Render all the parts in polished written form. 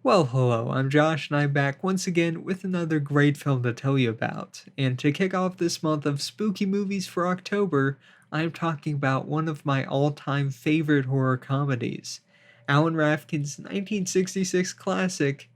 Well, hello, I'm Josh, and I'm back once again with another great film to tell you about. And to kick off this month of spooky movies for October, I'm talking about one of my all time favorite horror comedies, Alan Rafkin's 1966 classic,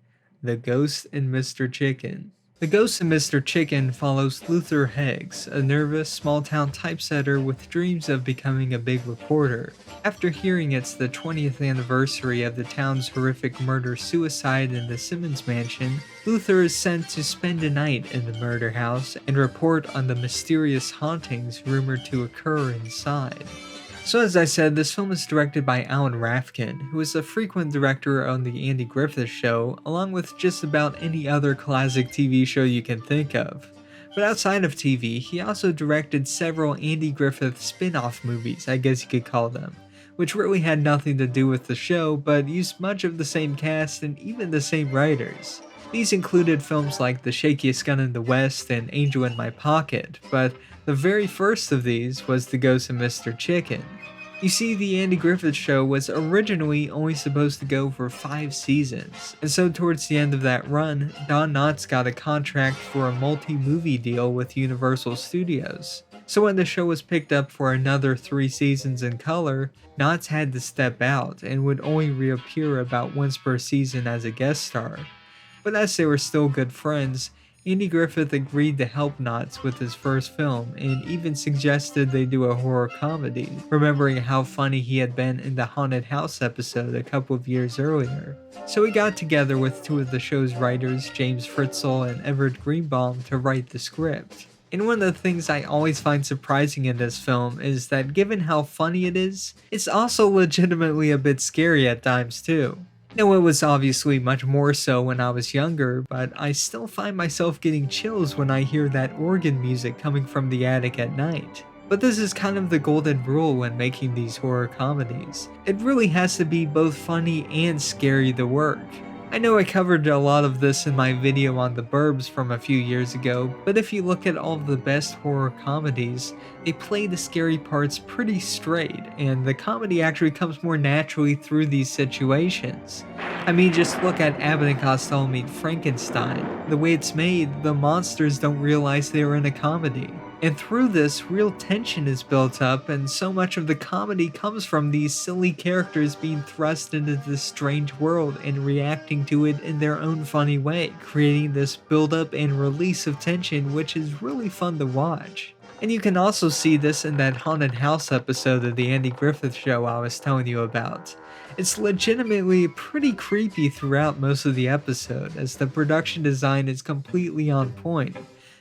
The Ghost and Mr. Chicken. The Ghost and Mr. Chicken follows Luther Heggs, a nervous, small town typesetter with dreams of becoming a big reporter. After hearing it's the 20th anniversary of the town's horrific murder-suicide in the Simmons mansion, Luther is sent to spend a night in the murder house and report on the mysterious hauntings rumored to occur inside. So as I said, this film is directed by Alan Rafkin, who is a frequent director on The Andy Griffith Show, along with just about any other classic TV show you can think of. But outside of TV, he also directed several Andy Griffith spin-off movies, I guess you could call them, which really had nothing to do with the show, but used much of the same cast and even the same writers. These included films like The Shakiest Gun in the West and Angel in My Pocket, but the very first of these was The Ghost of Mr. Chicken. You see, The Andy Griffith Show was originally only supposed to go for 5 seasons, and so towards the end of that run, Don Knotts got a contract for a multi-movie deal with Universal Studios. So when the show was picked up for another 3 seasons in color, Knotts had to step out and would only reappear about once per season as a guest star. But as they were still good friends, Andy Griffith agreed to help Knotts with his first film and even suggested they do a horror comedy, remembering how funny he had been in the Haunted House episode a couple of years earlier. So he got together with 2 of the show's writers, James Fritzl and Everett Greenbaum, to write the script. And one of the things I always find surprising in this film is that given how funny it is, it's also legitimately a bit scary at times too. No, it was obviously much more so when I was younger, but I still find myself getting chills when I hear that organ music coming from the attic at night. But this is kind of the golden rule when making these horror comedies. It really has to be both funny and scary to work. I know I covered a lot of this in my video on The Burbs from a few years ago, but if you look at all of the best horror comedies, they play the scary parts pretty straight, and the comedy actually comes more naturally through these situations. I mean, just look at Abbott and Costello Meet Frankenstein. The way it's made, the monsters don't realize they are in a comedy. And through this, real tension is built up, and so much of the comedy comes from these silly characters being thrust into this strange world and reacting to it in their own funny way, creating this build-up and release of tension, which is really fun to watch. And you can also see this in that Haunted House episode of the Andy Griffith Show I was telling you about. It's legitimately pretty creepy throughout most of the episode, as the production design is completely on point.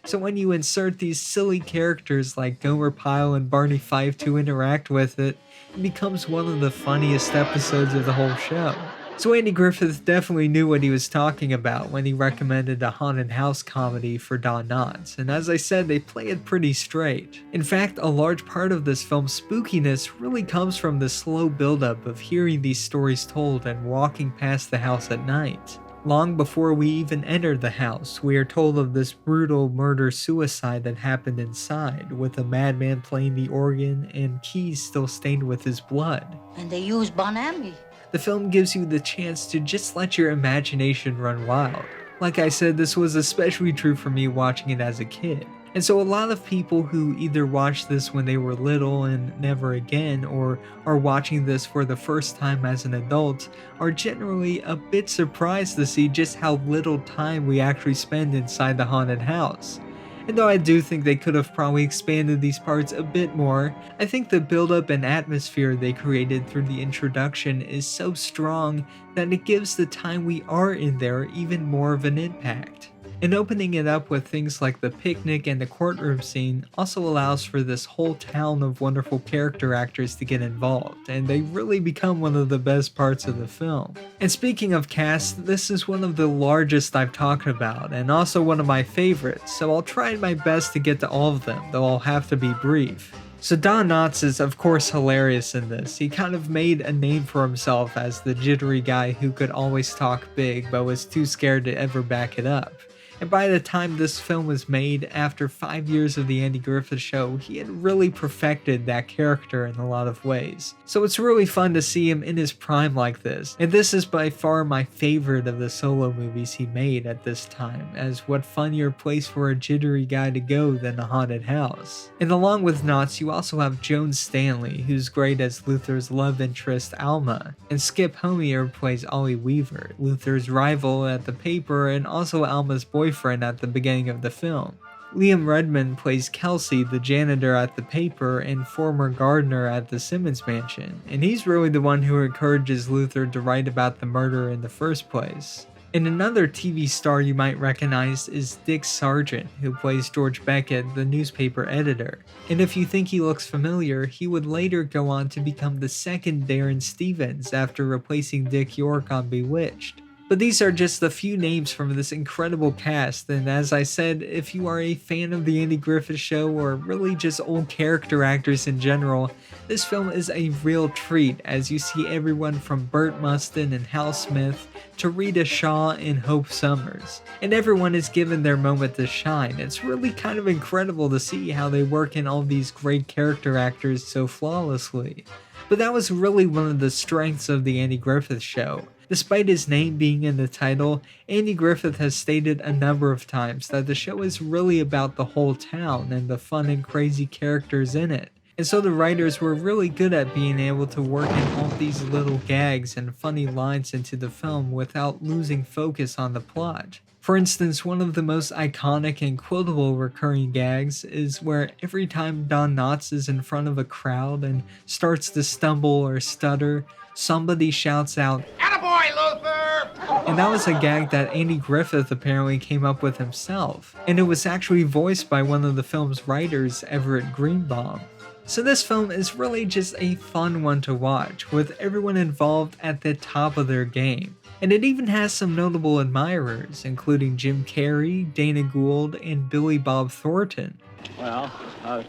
So when you insert these silly characters like Gomer Pyle and Barney Fife to interact with it, it becomes one of the funniest episodes of the whole show. So Andy Griffith definitely knew what he was talking about when he recommended a haunted house comedy for Don Knotts, and as I said, they play it pretty straight. In fact, a large part of this film's spookiness really comes from the slow buildup of hearing these stories told and walking past the house at night. Long before we even enter the house, we are told of this brutal murder-suicide that happened inside, with a madman playing the organ and keys still stained with his blood. And they use Bonami. The film gives you the chance to just let your imagination run wild. Like I said, this was especially true for me watching it as a kid. And so a lot of people who either watched this when they were little and never again, or are watching this for the first time as an adult, are generally a bit surprised to see just how little time we actually spend inside the haunted house. And though I do think they could have probably expanded these parts a bit more, I think the build-up and atmosphere they created through the introduction is so strong that it gives the time we are in there even more of an impact. And opening it up with things like the picnic and the courtroom scene also allows for this whole town of wonderful character actors to get involved, and they really become one of the best parts of the film. And speaking of cast, this is one of the largest I've talked about, and also one of my favorites, so I'll try my best to get to all of them, though I'll have to be brief. So Don Knotts is of course hilarious in this. He kind of made a name for himself as the jittery guy who could always talk big but was too scared to ever back it up. And by the time this film was made, after 5 years of the Andy Griffith Show, he had really perfected that character in a lot of ways. So it's really fun to see him in his prime like this, and this is by far my favorite of the solo movies he made at this time, as what funnier place for a jittery guy to go than a haunted house. And along with Knotts, you also have Joan Stanley, who's great as Luther's love interest Alma, and Skip Homier plays Ollie Weaver, Luther's rival at the paper and also Alma's boyfriend at the beginning of the film. Liam Redmond plays Kelsey, the janitor at the paper and former gardener at the Simmons mansion, and he's really the one who encourages Luther to write about the murder in the first place. And another TV star you might recognize is Dick Sargent, who plays George Beckett, the newspaper editor. And if you think he looks familiar, he would later go on to become the second Darren Stevens after replacing Dick York on Bewitched. But these are just a few names from this incredible cast, and as I said, if you are a fan of the Andy Griffith Show or really just old character actors in general, this film is a real treat as you see everyone from Burt Mustin and Hal Smith to Rita Shaw and Hope Summers. And everyone is given their moment to shine. It's really kind of incredible to see how they work in all these great character actors so flawlessly. But that was really one of the strengths of the Andy Griffith Show. Despite his name being in the title, Andy Griffith has stated a number of times that the show is really about the whole town and the fun and crazy characters in it. And so the writers were really good at being able to work in all these little gags and funny lines into the film without losing focus on the plot. For instance, one of the most iconic and quotable recurring gags is where every time Don Knotts is in front of a crowd and starts to stumble or stutter, somebody shouts out, "Attaboy, Luther!" And that was a gag that Andy Griffith apparently came up with himself, and it was actually voiced by one of the film's writers, Everett Greenbaum. So this film is really just a fun one to watch, with everyone involved at the top of their game. And it even has some notable admirers, including Jim Carrey, Dana Gould, and Billy Bob Thornton. Well,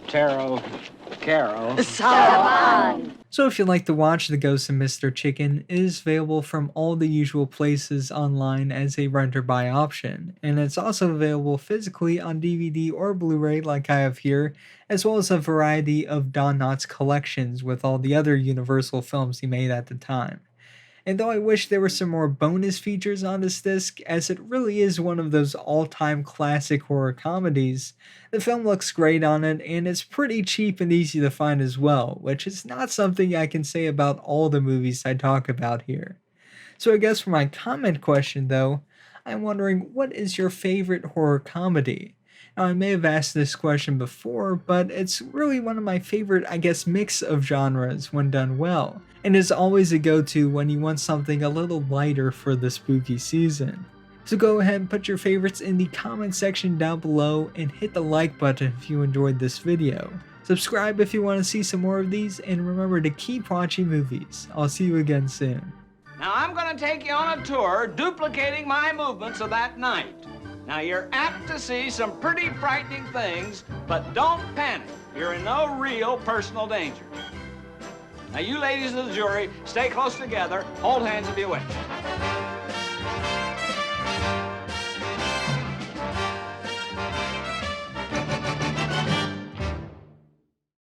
Taro, Caro. So if you'd like to watch The Ghost of Mr. Chicken, it is available from all the usual places online as a rent or buy option, and it's also available physically on DVD or Blu-ray like I have here, as well as a variety of Don Knotts collections with all the other Universal films he made at the time. And though I wish there were some more bonus features on this disc, as it really is one of those all-time classic horror comedies, the film looks great on it, and it's pretty cheap and easy to find as well, which is not something I can say about all the movies I talk about here. So I guess for my comment question though, I'm wondering, what is your favorite horror comedy? Now, I may have asked this question before, but it's really one of my favorite, I guess, mix of genres when done well, and is always a go-to when you want something a little lighter for the spooky season. So go ahead and put your favorites in the comment section down below and hit the like button if you enjoyed this video. Subscribe if you want to see some more of these, and remember to keep watching movies. I'll see you again soon. Now I'm going to take you on a tour duplicating my movements of that night. Now you're apt to see some pretty frightening things, but don't panic. You're in no real personal danger. Now you ladies of the jury, stay close together, hold hands if you wish.